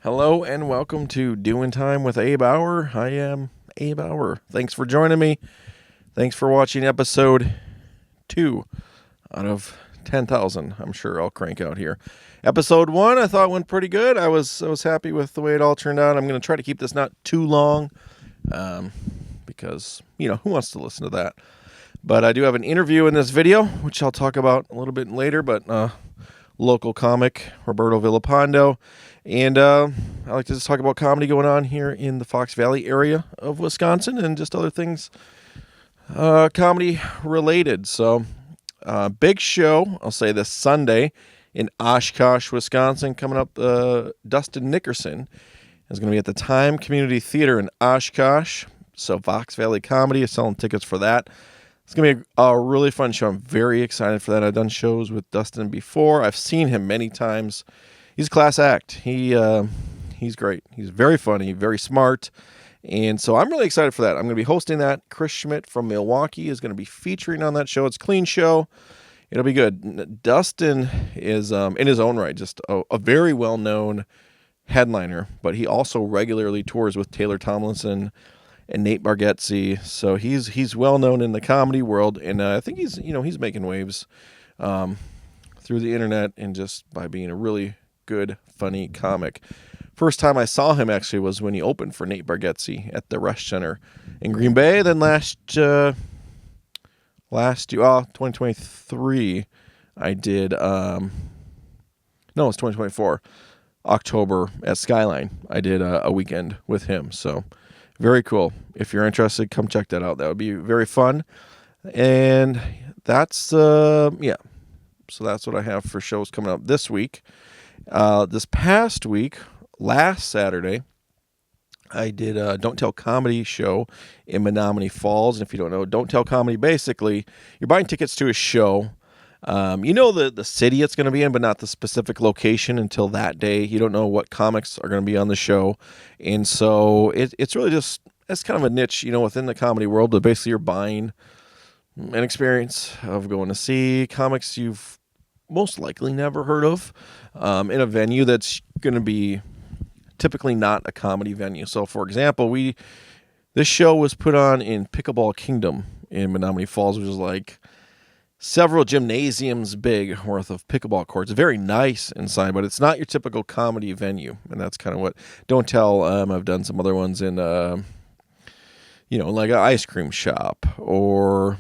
Hello and welcome to Doing Time with Abe Auer. I am Abe Auer. Thanks for joining me. Thanks for watching episode 2 out of 10,000. I'm sure I'll crank out here. Episode 1 I thought went pretty good. I was happy with the way it all turned out. I'm going to try to keep this not too long because, who wants to listen to that? But I do have an interview in this video, which I'll talk about a little bit later, but local comic, Roberto Villapando. And I like to just talk about comedy going on here in the Fox Valley area of Wisconsin and just other things comedy related. So big show, I'll say this Sunday in Oshkosh, Wisconsin, coming up. Dustin Nickerson is going to be at the Time Community Theater in Oshkosh. So Fox Valley Comedy is selling tickets for that. It's going to be a really fun show. I'm very excited for that. I've done shows with Dustin before. I've seen him many times. He's a class act. He's great. He's very funny, very smart. And so I'm really excited for that. I'm going to be hosting that. Chris Schmidt from Milwaukee is going to be featuring on that show. It's a clean show. It'll be good. Dustin is, in his own right, just a very well-known headliner, but he also regularly tours with Taylor Tomlinson and Nate Bargatze. So he's well-known in the comedy world, and I think he's making waves through the internet and just by being a really good, funny comic. First time I saw him actually was when he opened for Nate Bargatze at the Rush Center in Green Bay. Then last year, 2023, I did, no, it's 2024, October at Skyline. I did a weekend with him. So very cool. If you're interested, come check that out. That would be very fun. And that's, So that's what I have for shows coming up this week. This past week, last Saturday, I did a Don't Tell Comedy show in Menominee Falls. And if you don't know, Don't Tell Comedy, basically, you're buying tickets to a show. The city it's going to be in, but not the specific location until that day. You don't know what comics are going to be on the show. And so it's really just, it's kind of a niche, within the comedy world. But basically, you're buying an experience of going to see comics you've most likely never heard of in a venue that's going to be typically not a comedy venue. So, for example, this show was put on in Pickleball Kingdom in Menominee Falls, which is like several gymnasiums big worth of pickleball courts. Very nice inside, but it's not your typical comedy venue, and that's kind of what Don't Tell. I've done some other ones in, like an ice cream shop or,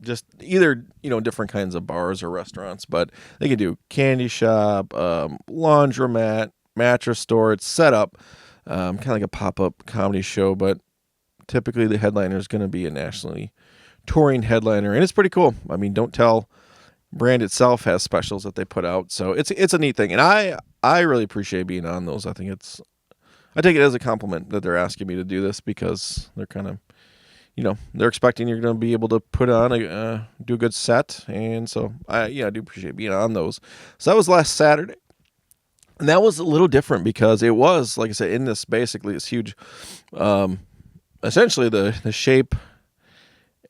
just either, different kinds of bars or restaurants, but they could do candy shop, laundromat, mattress store. It's set up kind of like a pop-up comedy show, but typically the headliner is going to be a nationally touring headliner, and it's pretty cool. I mean, Don't Tell brand itself has specials that they put out, so it's a neat thing, and I really appreciate being on those. I take it as a compliment that they're asking me to do this because they're kind of, they're expecting you're going to be able to put on do a good set. And so I do appreciate being on those. So that was last Saturday. And that was a little different because it was, like I said, in this huge, essentially the shape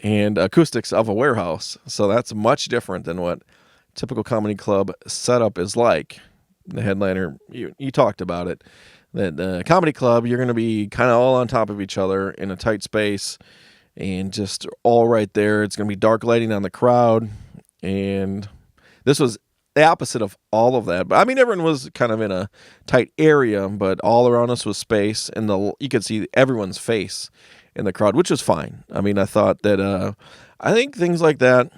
and acoustics of a warehouse. So that's much different than what typical comedy club setup is like. The headliner, you talked about it. That the comedy club, you're going to be kind of all on top of each other in a tight space and just all right there. It's going to be dark lighting on the crowd. And this was the opposite of all of that. But I mean, everyone was kind of in a tight area, but all around us was space, and you could see everyone's face in the crowd, which was fine. I mean, I thought that I think things like that,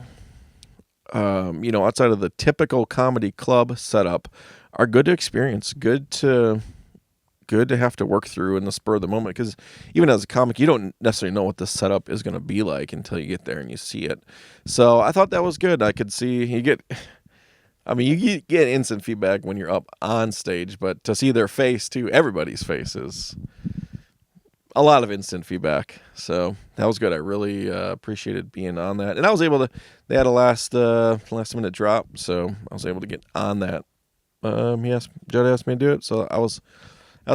outside of the typical comedy club setup, are good to experience, good to have to work through in the spur of the moment, because even as a comic, you don't necessarily know what the setup is going to be like until you get there and you see it. So I thought that was good. I could see you get instant feedback when you're up on stage, but to see their face too, everybody's face, is a lot of instant feedback. So that was good. I really appreciated being on that, and I was able to. They had a last minute drop, so I was able to get on that. Judd asked me to do it, so that was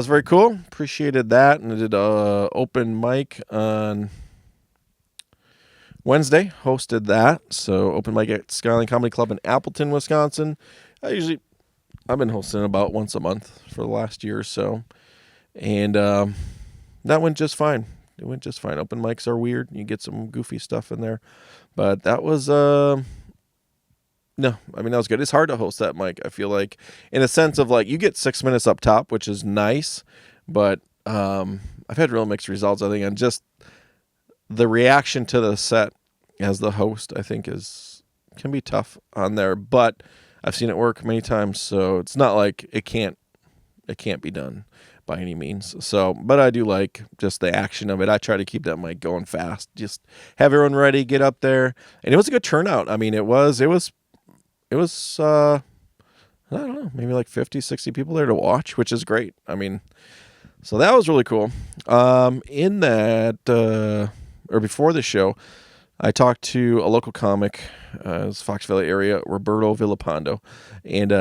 very cool. Appreciated that, and I did a open mic on Wednesday. Hosted that, so open mic at Skyline Comedy Club in Appleton, Wisconsin. I usually I've been hosting about once a month for the last year or so, and that went just fine. It went just fine. Open mics are weird. You get some goofy stuff in there, but that was no, I mean, that was good. It's hard to host that mic, I feel like, in a sense of like you get 6 minutes up top, which is nice, but I've had real mixed results, I think, and just the reaction to the set as the host, I think, can be tough on there, but I've seen it work many times, so it's not like it can't be done by any means. So, but I do like just the action of it. I try to keep that mic going fast, just have everyone ready, get up there, and it was a good turnout. I mean, it was I don't know, maybe like 50, 60 people there to watch, which is great. I mean, so that was really cool. In that, or before the show, I talked to a local comic, it's Fox Valley area, Roberto Villapando. And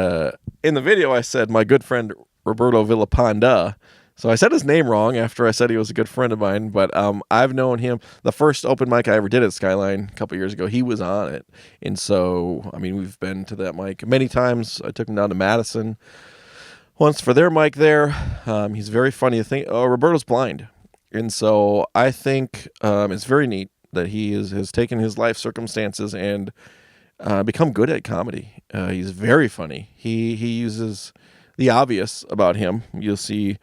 in the video, I said my good friend Roberto Villapanda. So I said his name wrong after I said he was a good friend of mine, but I've known him. The first open mic I ever did at Skyline a couple years ago, he was on it. And so, I mean, we've been to that mic many times. I took him down to Madison once for their mic there. He's very funny. Roberto's blind. And so I think it's very neat that he has taken his life circumstances and become good at comedy. He's very funny. He uses the obvious about him. You'll see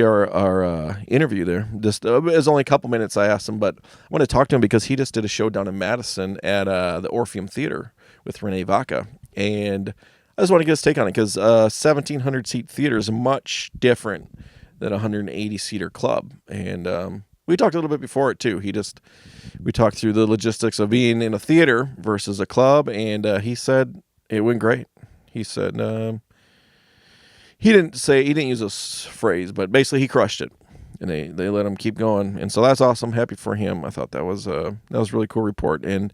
our interview there. Just it was only a couple minutes I asked him, but I want to talk to him because he just did a show down in Madison at the Orpheum Theater with Renee Vaca, and I just want to get his take on it because 1,700 seat theater is much different than a 180 seater club, and we talked a little bit before it too. We talked through the logistics of being in a theater versus a club, and he said it went great. He said he didn't use this phrase, but basically he crushed it, and they let him keep going, and so that's awesome. Happy for him. I thought that was a really cool report, and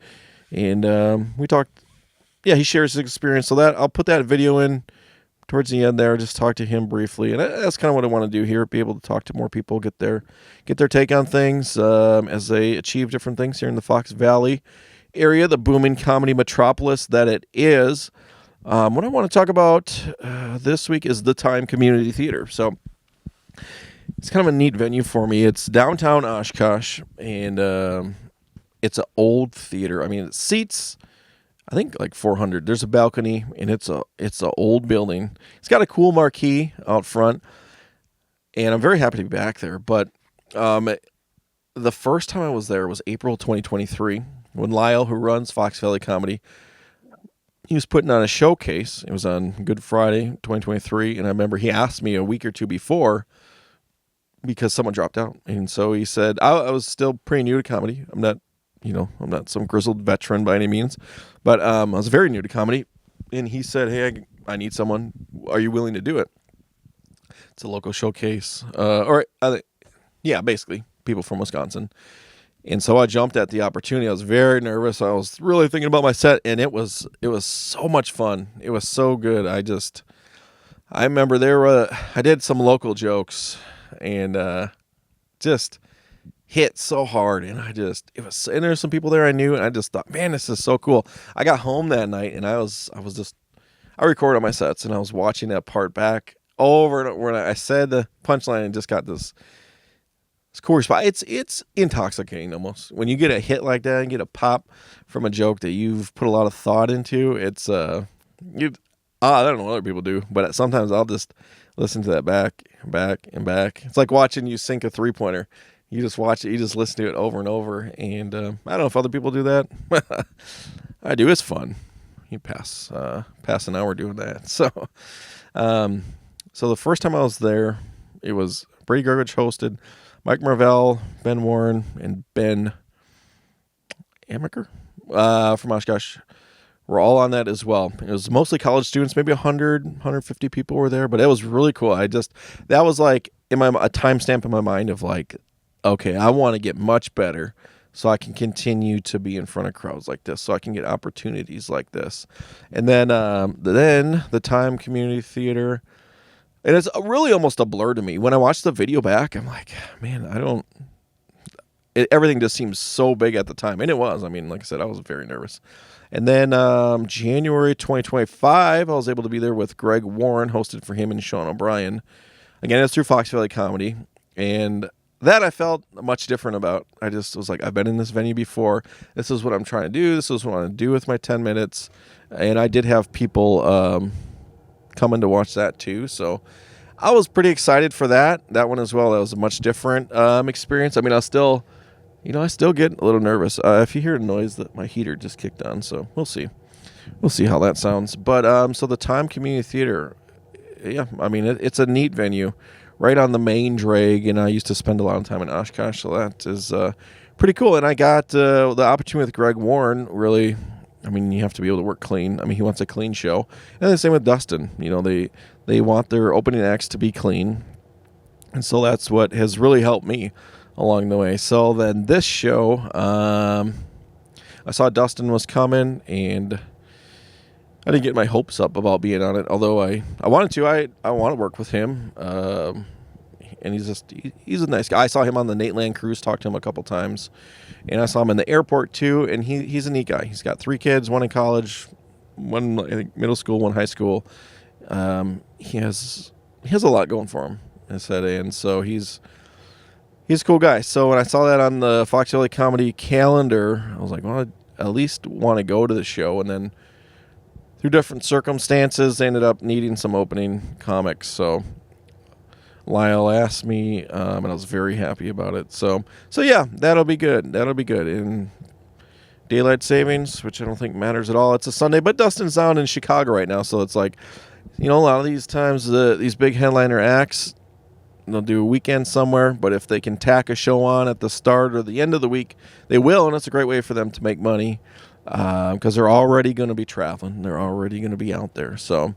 we talked. Yeah, he shares his experience, so that I'll put that video in towards the end there. Just talk to him briefly, and that's kind of what I want to do here: be able to talk to more people, get their take on things as they achieve different things here in the Fox Valley area, the booming comedy metropolis that it is. What I want to talk about this week is the Time Community Theater. So it's kind of a neat venue for me. It's downtown Oshkosh, and it's an old theater. I mean, it seats, I think, like 400. There's a balcony, and it's a old building. It's got a cool marquee out front, and I'm very happy to be back there. But the first time I was there was April 2023 when Lyle, who runs Fox Valley Comedy, he was putting on a showcase. It was on Good Friday 2023, and I remember he asked me a week or two before because someone dropped out, and so he said I was still pretty new to comedy. I'm not some grizzled veteran by any means, but I was very new to comedy. And he said, "Hey, I need someone. Are you willing to do it?" It's a local showcase, basically people from Wisconsin. And so I jumped at the opportunity. I was very nervous. I was really thinking about my set, and it was so much fun. It was so good. I remember I did some local jokes, and just hit so hard, and and there's some people there I knew, and I just thought, man, this is so cool. I got home that night, and I recorded my sets, and I was watching that part back over and over, and I said the punchline and just got this cool response. It's intoxicating almost when you get a hit like that and get a pop from a joke that you've put a lot of thought into. It's I don't know what other people do, but sometimes I'll just listen to that back and back. It's like watching you sink a 3-pointer. You just watch it, you just listen to it over and over, and I don't know if other people do that. I do. It's fun. You pass an hour doing that. So the first time I was there, it was Brady Gargich hosted, Mike Marvell, Ben Warren, and Ben Amaker from Oshkosh were all on that as well. It was mostly college students, maybe 100, 150 people were there, but it was really cool. That was like a timestamp in my mind of like, okay, I want to get much better so I can continue to be in front of crowds like this, so I can get opportunities like this. And then the Time Community Theater, and it's really almost a blur to me. When I watch the video back, I'm like, man, everything just seems so big at the time. And it was. I mean, like I said, I was very nervous. And then January 2025, I was able to be there with Greg Warren, hosted for him and Sean O'Brien. Again, it's through Fox Valley Comedy. And that I felt much different about. I just was like, I've been in this venue before. This is what I'm trying to do. This is what I want to do with my 10 minutes. And I did have people coming to watch that too. So I was pretty excited for that one as well. That was a much different experience. I mean, I still get a little nervous. If you hear a noise, that my heater just kicked on, so we'll see how that sounds. But so the Time Community Theater, yeah, I mean, it's a neat venue, right on the main drag, and I used to spend a lot of time in Oshkosh, so that is pretty cool. And I got the opportunity with Greg Warren. Really, I mean, you have to be able to work clean. I mean, he wants a clean show, and the same with Dustin. You know, they want their opening acts to be clean, and so that's what has really helped me along the way. So then this show, I saw Dustin was coming, and I didn't get my hopes up about being on it, although I wanted to. I want to work with him, and he's a nice guy. I saw him on the Nateland cruise, talked to him a couple times, and I saw him in the airport too, and he's a neat guy. He's got 3 kids, one in college, one I think middle school, one high school. He has a lot going for him, I said, and so he's a cool guy. So when I saw that on the Fox Valley Comedy calendar, I was like, well, I at least want to go to the show. And then through different circumstances, they ended up needing some opening comics. So Lyle asked me, and I was very happy about it. So yeah, that'll be good. In daylight savings, which I don't think matters at all. It's a Sunday, but Dustin's down in Chicago right now, so it's like, a lot of these times these big headliner acts, they'll do a weekend somewhere, but if they can tack a show on at the start or the end of the week, they will, and it's a great way for them to make money because they're already going to be traveling. They're already going to be out there. So,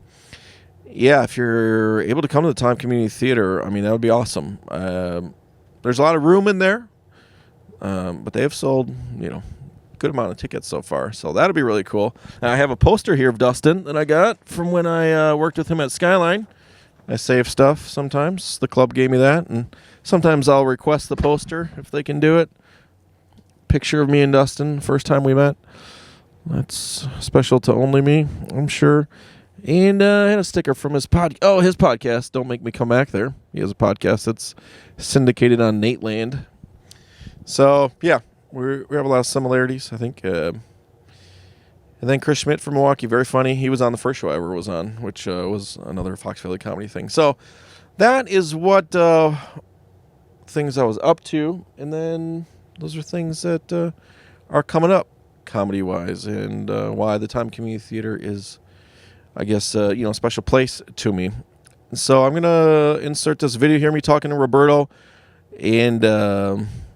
yeah, if you're able to come to the Time Community Theater, I mean, that would be awesome. There's a lot of room in there, but they have sold, good amount of tickets so far, so that'll be really cool. Now, I have a poster here of Dustin that I got from when I worked with him at Skyline. I save stuff sometimes. The club gave me that, and sometimes I'll request the poster if they can do it. Picture of me and Dustin, first time we met. That's special to only me, I'm sure. And I had a sticker from his podcast, Don't Make Me Come Back There. He has a podcast that's syndicated on Nateland. So, yeah, we have a lot of similarities, I think. And then Chris Schmidt from Milwaukee, very funny. He was on the first show I ever was on, which was another Fox Valley Comedy thing. So that is what things I was up to. And then those are things that are coming up comedy-wise, and why the Time Community Theater is, I guess, a special place to me. So I'm going to insert this video here, me talking to Roberto, and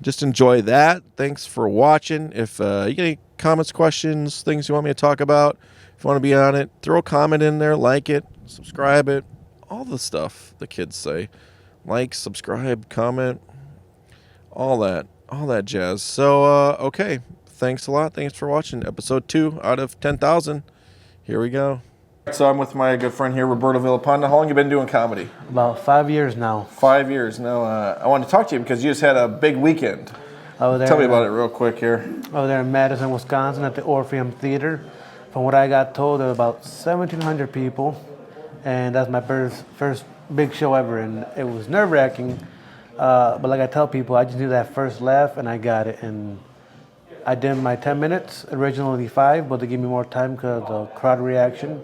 just enjoy that. Thanks for watching. If you get any comments, questions, things you want me to talk about, if you want to be on it, throw a comment in there, like it, subscribe it, all the stuff the kids say. Like, subscribe, comment, all that jazz. So, okay, thanks a lot. Thanks for watching episode 2 out of 10,000. Here we go. So I'm with my good friend here, Roberto Villapando. How long have you been doing comedy? About 5 years now. 5 years. Now, I wanted to talk to you because you just had a big weekend. Tell me about it real quick here. Over there in Madison, Wisconsin at the Orpheum Theater. From what I got told, there were about 1,700 people. And that's my first big show ever. And it was nerve-wracking. But like I tell people, I just knew that first laugh and I got it. And I did my 10 minutes, originally 5, but they gave me more time because of the crowd reaction.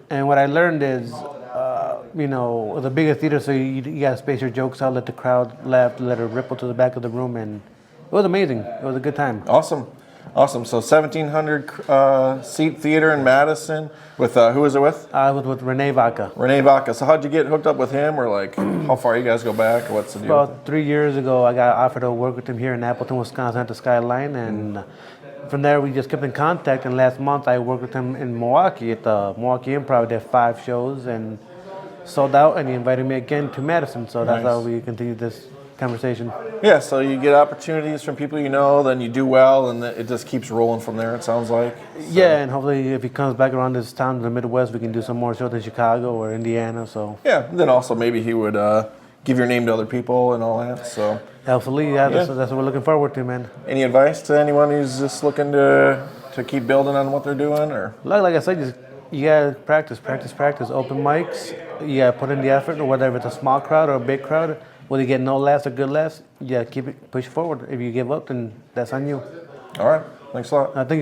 And what I learned is, the bigger theater, so you got to space your jokes out, let the crowd laugh, let it ripple to the back of the room, and it was amazing. It was a good time. Awesome. So 1,700 seat theater in Madison. With who was it with? I was with Renee Vaca. So how'd you get hooked up with him, or like how far you guys go back, or what's the deal? About 3 years ago, I got offered to work with him here in Appleton, Wisconsin at the Skyline, and from there we just kept in contact. And last month I worked with him in Milwaukee at the Milwaukee Improv. Did 5 shows and sold out, and he invited me again to Madison. So that's how we continued this conversation. Yeah, so you get opportunities from people you know, then you do well, and it just keeps rolling from there, it sounds like. So. Yeah, and hopefully if he comes back around this town in the Midwest, we can do some more shows in Chicago or Indiana. So. Yeah, then also maybe he would give your name to other people and all that. So, Absolutely, yeah, that's what we're looking forward to, man. any advice to anyone who's just looking to keep building on what they're doing, or? Like I said, just you gotta practice. Open mics, you gotta put in the effort, or whether it's a small crowd or a big crowd. Whether you get no laughs or good laughs, yeah, keep it, push forward. If you give up, then that's on you. All right, thanks a lot. I think.